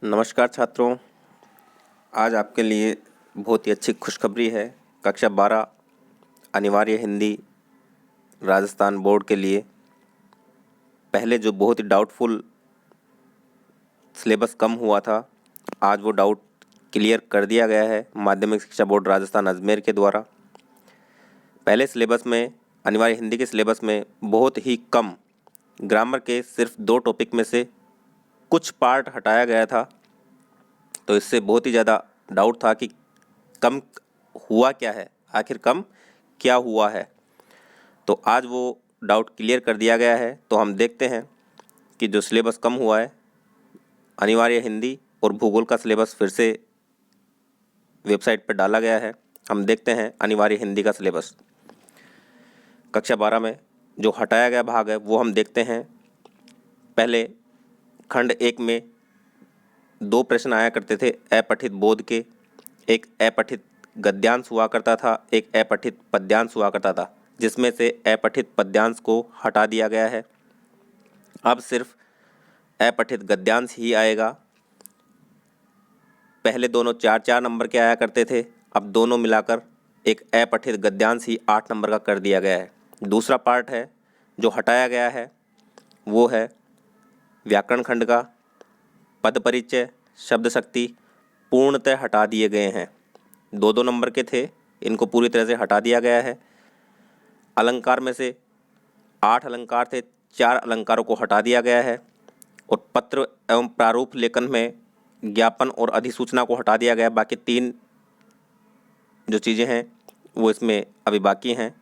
नमस्कार छात्रों। आज आपके लिए बहुत ही अच्छी खुशखबरी है। कक्षा 12 अनिवार्य हिंदी राजस्थान बोर्ड के लिए पहले जो बहुत ही डाउटफुल सिलेबस कम हुआ था, आज वो डाउट क्लियर कर दिया गया है माध्यमिक शिक्षा बोर्ड राजस्थान अजमेर के द्वारा। पहले सिलेबस में अनिवार्य हिंदी के सिलेबस में बहुत ही कम ग्रामर के सिर्फ 2 टॉपिक में से कुछ पार्ट हटाया गया था, तो इससे बहुत ही ज़्यादा डाउट था कि कम हुआ क्या है, आखिर कम क्या हुआ है। तो आज वो डाउट क्लियर कर दिया गया है। तो हम देखते हैं कि जो सिलेबस कम हुआ है, अनिवार्य हिंदी और भूगोल का सिलेबस फिर से वेबसाइट पर डाला गया है। हम देखते हैं अनिवार्य हिंदी का सिलेबस कक्षा 12 में जो हटाया गया भाग है वो हम देखते हैं। पहले खंड 1 में 2 प्रश्न आया करते थे अपठित बोध के। एक अपठित गद्यांश हुआ करता था, एक अपठित पद्यांश हुआ करता था, जिसमें से अपठित पद्यांश को हटा दिया गया है। अब सिर्फ अपठित गद्यांश ही आएगा। पहले दोनों 4-4 नंबर के आया करते थे, अब दोनों मिलाकर एक अपठित गद्यांश ही 8 नंबर का कर दिया गया है। दूसरा पार्ट है जो हटाया गया है वो है व्याकरण खंड का। पद परिचय, शब्द शक्ति पूर्णतः हटा दिए गए हैं। 2-2 नंबर के थे, इनको पूरी तरह से हटा दिया गया है। अलंकार में से 8 अलंकार थे, 4 अलंकारों को हटा दिया गया है। और पत्र एवं प्रारूप लेखन में ज्ञापन और अधिसूचना को हटा दिया गया है। बाकी 3 जो चीज़ें हैं वो इसमें अभी बाकी हैं,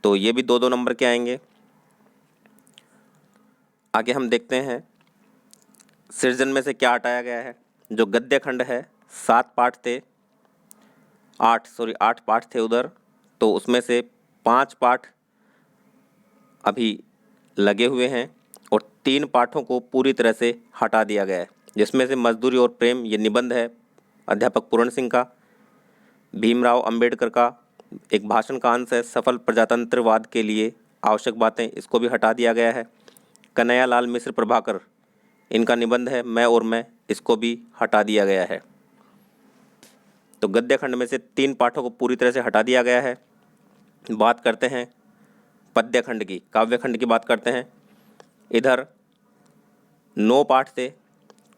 तो ये भी 2-2 नंबर के आएंगे। आगे हम देखते हैं सृजन में से क्या हटाया गया है। जो गद्य खंड है 7 पाठ थे, 8 पाठ थे उधर, तो उसमें से 5 पाठ अभी लगे हुए हैं और 3 पाठों को पूरी तरह से हटा दिया गया है, जिसमें से मजदूरी और प्रेम ये निबंध है अध्यापक पूर्ण सिंह का। भीमराव अंबेडकर का एक भाषण का अंश है सफल प्रजातंत्रवाद के लिए आवश्यक बातें, इसको भी हटा दिया गया है। कन्हैयालाल मिश्र प्रभाकर, इनका निबंध है मैं और मैं, इसको भी हटा दिया गया है। तो गद्य खंड में से 3 पाठों को पूरी तरह से हटा दिया गया है। बात करते हैं पद्य खंड की, काव्य खंड की बात करते हैं। इधर 9 पाठ थे,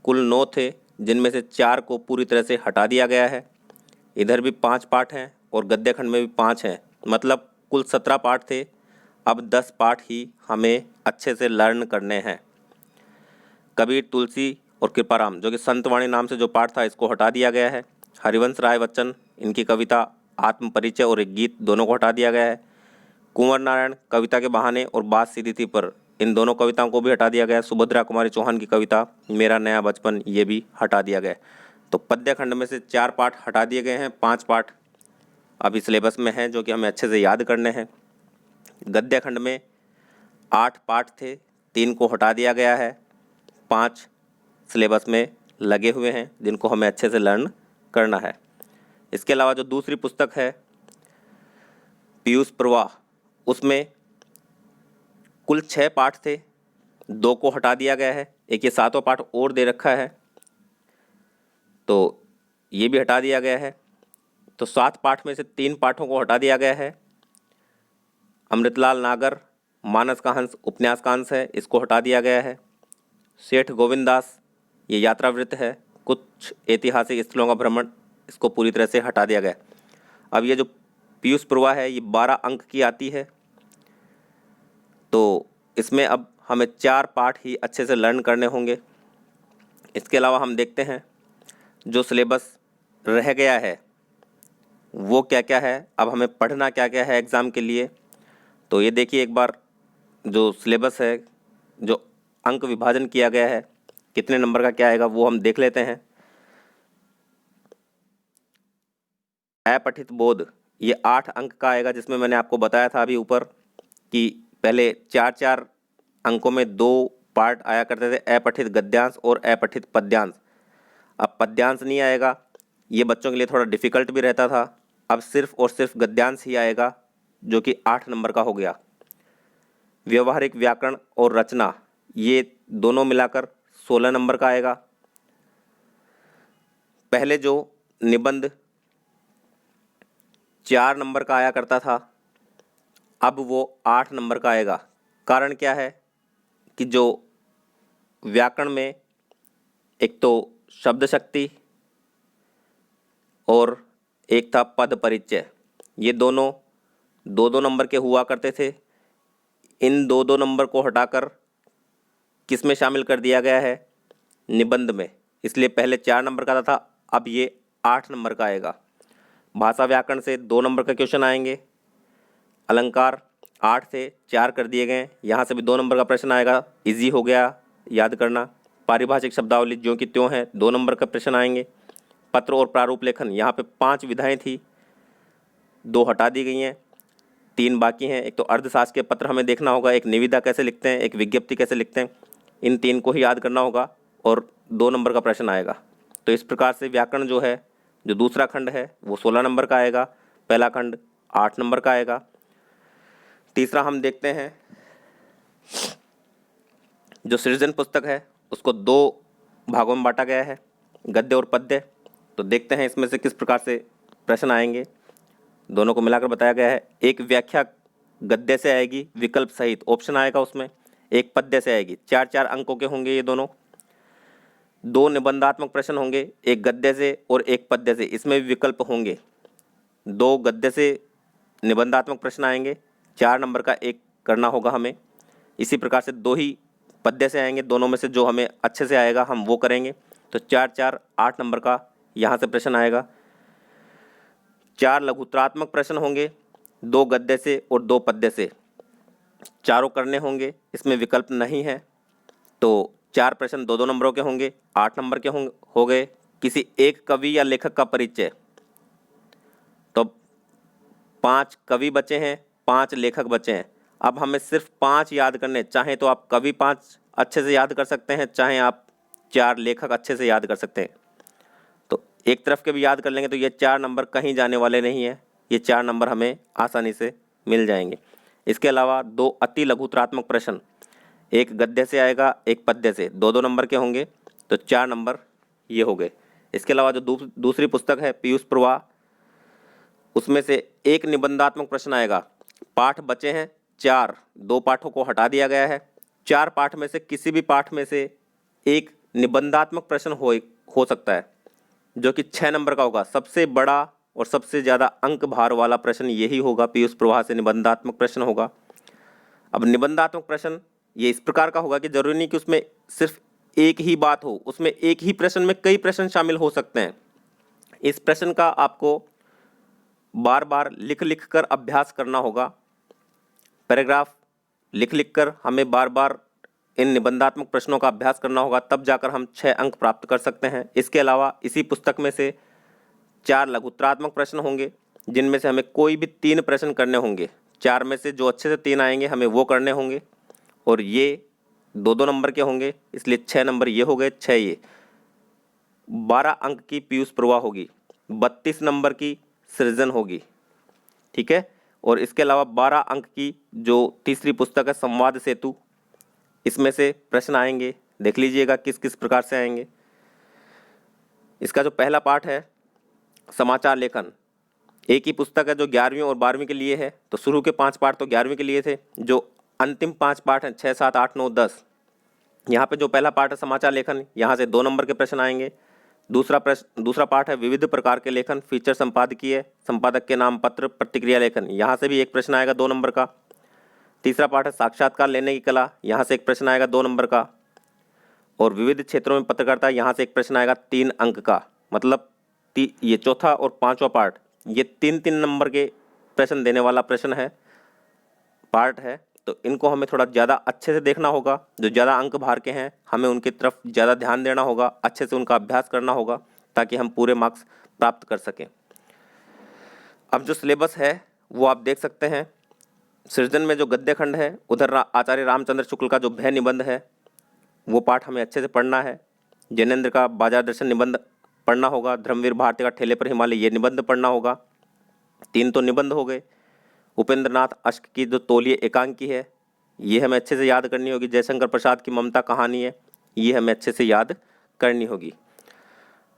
कुल 9 थे, जिनमें से 4 को पूरी तरह से हटा दिया गया है। इधर भी 5 पाठ हैं और गद्य खंड में भी 5 हैं, मतलब कुल 17 पाठ थे। अब 10 पाठ ही हमें अच्छे से लर्न करने हैं। कबीर, तुलसी और कृपाराम, जो कि संतवाणी नाम से जो पाठ था, इसको हटा दिया गया है। हरिवंश राय बच्चन, इनकी कविता आत्म परिचय और एक गीत, दोनों को हटा दिया गया है। कुंवर नारायण, कविता के बहाने और बात सीधी थी पर, इन दोनों कविताओं को भी हटा दिया गया है। सुभद्रा कुमारी चौहान की कविता मेरा नया बचपन, ये भी हटा दिया गया है। तो पद्य खंड में से 4 पाठ हटा दिए गए हैं, 5 पाठ अभी सिलेबस में हैं जो कि हमें अच्छे से याद करने हैं। गद्य खंड में 8 पाठ थे, 3 को हटा दिया गया है, 5 सिलेबस में लगे हुए हैं जिनको हमें अच्छे से लर्न करना है। इसके अलावा जो दूसरी पुस्तक है पीयूष प्रवाह, उसमें कुल 6 पाठ थे, 2 को हटा दिया गया है। एक ये 7वां पाठ और दे रखा है, तो ये भी हटा दिया गया है। तो 7 पाठ में से 3 पाठों को हटा दिया गया है। अमृतलाल नागर, मानस का हंस उपन्यास का अंश है, इसको हटा दिया गया है। सेठ गोविंददास, ये यात्रा वृत्त है, कुछ ऐतिहासिक स्थलों का भ्रमण, इसको पूरी तरह से हटा दिया गया। अब ये जो पीयूष प्रवाह है ये 12 अंक की आती है, तो इसमें अब हमें 4 पाठ ही अच्छे से लर्न करने होंगे। इसके अलावा हम देखते हैं जो सिलेबस रह गया है वो क्या क्या है, अब हमें पढ़ना क्या क्या है एग्ज़ाम के लिए। तो ये देखिए एक बार जो सिलेबस है, जो अंक विभाजन किया गया है, कितने नंबर का क्या आएगा वो हम देख लेते हैं। अपठित बोध ये 8 अंक का आएगा, जिसमें मैंने आपको बताया था अभी ऊपर कि पहले 4-4 अंकों में 2 पार्ट आया करते थे, अपठित गद्यांश और अपठित पद्यांश। अब पद्यांश नहीं आएगा, ये बच्चों के लिए थोड़ा डिफ़िकल्ट भी रहता था। अब सिर्फ और सिर्फ गद्यांश ही आएगा जो कि 8 नंबर का हो गया। व्यवहारिक व्याकरण और रचना ये दोनों मिलाकर 16 नंबर का आएगा। पहले जो निबंध 4 नंबर का आया करता था, अब वो 8 नंबर का आएगा। कारण क्या है कि जो व्याकरण में एक तो शब्द शक्ति और एक था पद परिचय, ये दोनों 2-2 नंबर के हुआ करते थे। इन 2-2 नंबर को हटाकर किस में शामिल कर दिया गया है? निबंध में। इसलिए पहले 4 नंबर का था, अब ये 8 नंबर का आएगा। भाषा व्याकरण से 2 नंबर का क्वेश्चन आएंगे। अलंकार 8 से 4 कर दिए गए, यहाँ से भी 2 नंबर का प्रश्न आएगा, इजी हो गया याद करना। पारिभाषिक शब्दावली ज्यों की त्यों है, 2 नंबर का प्रश्न आएंगे। पत्र और प्रारूप लेखन, यहाँ पे 5 विधाएं थी, 2 हटा दी गई हैं, 3 बाकी हैं। एक तो अर्धशासकीय पत्र हमें देखना होगा, एक निविदा कैसे लिखते हैं, एक विज्ञप्ति कैसे लिखते हैं, इन 3 को ही याद करना होगा और 2 नंबर का प्रश्न आएगा। तो इस प्रकार से व्याकरण जो है, जो दूसरा खंड है वो 16 नंबर का आएगा, पहला खंड 8 नंबर का आएगा। तीसरा हम देखते हैं, जो सृजन पुस्तक है उसको 2 भागों में बांटा गया है, गद्य और पद्य। तो देखते हैं इसमें से किस प्रकार से प्रश्न आएंगे। दोनों को मिलाकर बताया गया है। एक व्याख्या गद्य से आएगी विकल्प सहित, ऑप्शन आएगा उसमें। एक पद्य से आएगी, 4-4 अंकों के होंगे ये दोनों। 2 निबंधात्मक प्रश्न होंगे, एक गद्य से और एक पद्य से, इसमें भी विकल्प होंगे। 2 गद्य से निबंधात्मक प्रश्न आएंगे, 4 नंबर का एक करना होगा हमें। इसी प्रकार से 2 ही पद्य से आएंगे, दोनों में से जो हमें अच्छे से आएगा हम वो करेंगे। तो 4-4 8 नंबर का यहाँ से प्रश्न आएगा। 4 लघुत्रात्मक प्रश्न होंगे, 2 गद्य से और 2 पद्य से, चारों करने होंगे, इसमें विकल्प नहीं है। तो 4 प्रश्न 2-2 नंबरों के होंगे, 8 नंबर के हो गए। किसी एक कवि या लेखक का परिचय, तो 5 कवि बचे हैं, 5 लेखक बचे हैं। अब हमें सिर्फ 5 याद करने, चाहे तो आप कवि 5 अच्छे से याद कर सकते हैं, चाहे आप 4 लेखक अच्छे से याद कर सकते हैं। तो एक तरफ के भी याद कर लेंगे तो ये 4 नंबर कहीं जाने वाले नहीं हैं, ये 4 नंबर हमें आसानी से मिल जाएंगे। इसके अलावा 2 अति लघुत्रात्मक प्रश्न, एक गद्य से आएगा, एक पद्य से, 2-2 नंबर के होंगे, तो 4 नंबर ये हो गए। इसके अलावा जो दूसरी पुस्तक है पीयूष प्रवाह, उसमें से एक निबंधात्मक प्रश्न आएगा। पाठ बचे हैं 4, 2 पाठों को हटा दिया गया है। 4 पाठ में से किसी भी पाठ में से एक निबंधात्मक प्रश्न हो सकता है, जो कि 6 नंबर का होगा। सबसे बड़ा और सबसे ज़्यादा अंक भार वाला प्रश्न यही होगा, पीयूष प्रवाह से निबंधात्मक प्रश्न होगा। अब निबंधात्मक प्रश्न ये इस प्रकार का होगा कि जरूरी नहीं कि उसमें सिर्फ एक ही बात हो, उसमें एक ही प्रश्न में कई प्रश्न शामिल हो सकते हैं। इस प्रश्न का आपको बार बार लिख लिख कर अभ्यास करना होगा। पैराग्राफ लिख लिख कर हमें बार बार इन निबंधात्मक प्रश्नों का अभ्यास करना होगा, तब जाकर हम 6 अंक प्राप्त कर सकते हैं। इसके अलावा इसी पुस्तक में से 4 लघुत्रात्मक प्रश्न होंगे, जिनमें से हमें कोई भी 3 प्रश्न करने होंगे। 4 में से जो अच्छे से 3 आएंगे हमें वो करने होंगे, और ये 2-2 नंबर के होंगे, इसलिए 6 नंबर ये हो गए, 6 ये। 12 अंक की पीयूष प्रवाह होगी, 32 नंबर की सृजन होगी, ठीक है। और इसके अलावा 12 अंक की जो तीसरी पुस्तक है संवाद सेतु, इसमें से प्रश्न आएंगे, देख लीजिएगा किस किस प्रकार से आएंगे। इसका जो पहला पाठ है समाचार लेखन, एक ही पुस्तक है जो 11वीं और 12वीं के लिए है। तो शुरू के 5 पाठ तो 11वीं के लिए थे, जो अंतिम 5 पाठ हैं 6, 7, 8, 9, 10, यहाँ पे जो पहला पाठ है समाचार लेखन, यहाँ से 2 नंबर के प्रश्न आएंगे। दूसरा पाठ है विविध प्रकार के लेखन, फीचर संपादकीय, संपादक के नाम, पत्र, प्रतिक्रिया लेखन, यहाँ से भी एक प्रश्न आएगा 2 नंबर का। तीसरा पाठ है साक्षात्कार लेने की कला, यहाँ से एक प्रश्न आएगा 2 नंबर का। और विविध क्षेत्रों में पत्रकारिता, यहाँ से एक प्रश्न आएगा 3 अंक का। मतलब ये चौथा और 5वां पार्ट, ये 3-3 नंबर के प्रश्न देने वाला प्रश्न है, पार्ट है। तो इनको हमें थोड़ा ज़्यादा अच्छे से देखना होगा, जो ज़्यादा अंक भार के हैं हमें उनकी तरफ ज़्यादा ध्यान देना होगा, अच्छे से उनका अभ्यास करना होगा, ताकि हम पूरे मार्क्स प्राप्त कर सकें। अब जो सिलेबस है वो आप देख सकते हैं। सृजन में जो गद्य खंड है, उधर आचार्य रामचंद्र शुक्ल का जो भय निबंध है वो पाठ हमें अच्छे से पढ़ना है। जैनेन्द्र का बाजार दर्शन निबंध पढ़ना होगा। धर्मवीर भारती का ठेले पर हिमालय, ये निबंध पढ़ना होगा। 3 तो निबंध हो गए। उपेंद्र नाथ अश्क की जो तौलिए एकांकी है, ये हमें अच्छे से याद करनी होगी। जयशंकर प्रसाद की ममता कहानी है, ये हमें अच्छे से याद करनी होगी।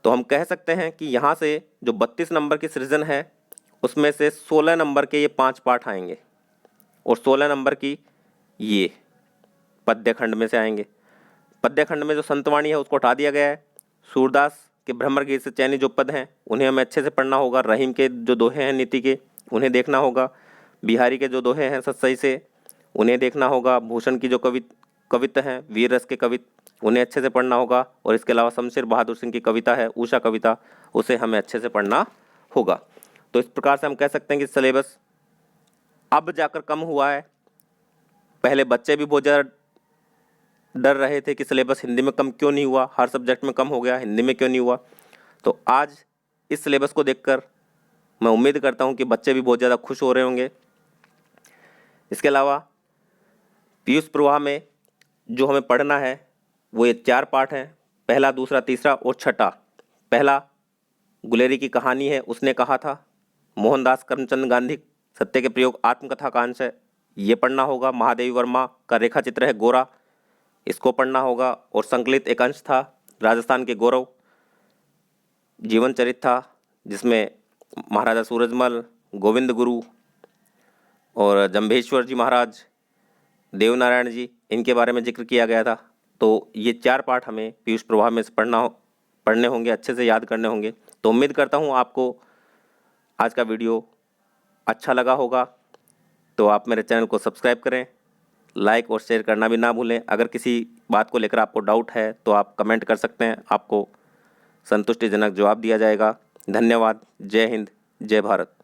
तो हम कह सकते हैं कि यहाँ से जो 32 नंबर की सृजन है उसमें से 16 नंबर के ये 5 पाठ आएंगे और 16 नंबर की ये पद्य खंड में से आएंगे। पद्य खंड में जो संतवाणी है उसको हटा दिया गया है। सूरदास के भ्रमर गीत से चयनित जो पद हैं उन्हें हमें अच्छे से पढ़ना होगा। रहीम के जो दोहे हैं नीति के उन्हें देखना होगा। बिहारी के जो दोहे हैं सतसई से उन्हें देखना होगा। भूषण की जो कविता हैं वीर रस के कवित उन्हें अच्छे से पढ़ना होगा। और इसके अलावा शमशेर बहादुर सिंह की कविता है उषा कविता, उसे हमें अच्छे से पढ़ना होगा। तो इस प्रकार से हम कह सकते हैं कि सिलेबस अब जाकर कम हुआ है। पहले बच्चे भी बहुत ज़्यादा डर रहे थे कि सिलेबस हिंदी में कम क्यों नहीं हुआ, हर सब्जेक्ट में कम हो गया, हिंदी में क्यों नहीं हुआ। तो आज इस सिलेबस को देखकर मैं उम्मीद करता हूं कि बच्चे भी बहुत ज़्यादा खुश हो रहे होंगे। इसके अलावा पीयूष प्रवाह में जो हमें पढ़ना है वो ये 4 पाठ हैं, पहला, दूसरा, तीसरा और छठा। पहला गुलेरी की कहानी है, उसने कहा था। मोहनदास करमचंद गांधी सत्य के प्रयोग आत्मकथा का अंश है, ये पढ़ना होगा। महादेवी वर्मा का रेखा चित्र है गोरा, इसको पढ़ना होगा। और संकलित एक अंश था राजस्थान के गौरव जीवन चरित था, जिसमें महाराजा सूरजमल, गोविंद गुरु और जम्भेश्वर जी महाराज, देवनारायण जी, इनके बारे में जिक्र किया गया था। तो ये 4 पाठ हमें पीयूष प्रवाह में से पढ़ने होंगे, अच्छे से याद करने होंगे। तो उम्मीद करता हूँ आपको आज का वीडियो अच्छा लगा होगा। तो आप मेरे चैनल को सब्सक्राइब करें, लाइक और शेयर करना भी ना भूलें। अगर किसी बात को लेकर आपको डाउट है तो आप कमेंट कर सकते हैं, आपको संतुष्टिजनक जवाब दिया जाएगा। धन्यवाद। जय हिंद, जय भारत।